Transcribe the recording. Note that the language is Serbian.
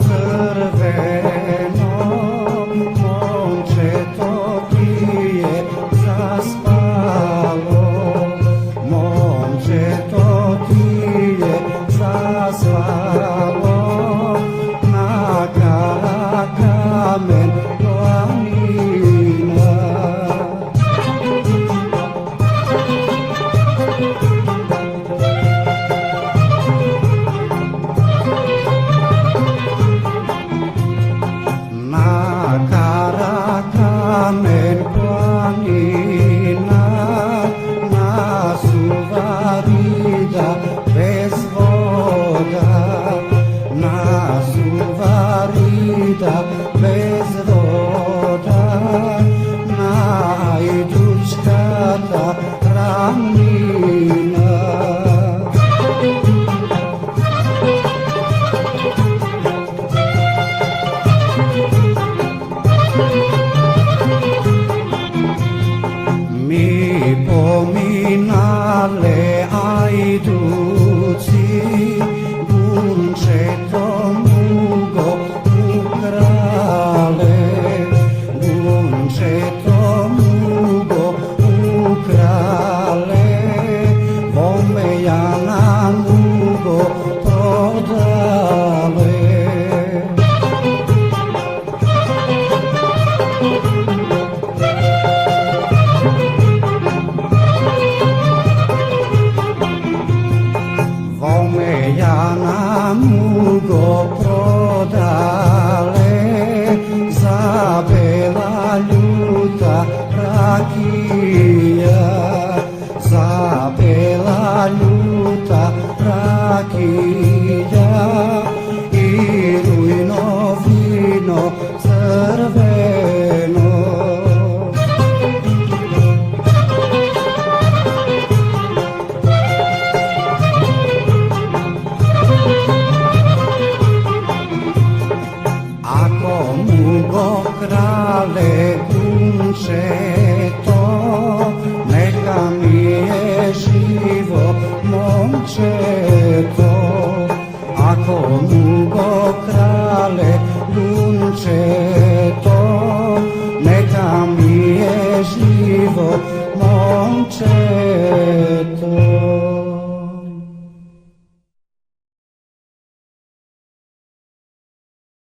crveno, momče to ti je zaspalo, momče to ti je zaspalo, na Karakamen planina. Karakamen planina, nasuvarida bez voda, nasuvarida bez voda, najduškata ravnina. Mi pominale ajduci, gunčetom mugo ukrale, gunčetom mugo ukrale, pomejana mugo prodale. Vomejana mugo prodale, za bela ljuta rakija, za bela ljuta rakija i rujno vino crveno. Ako mugo krale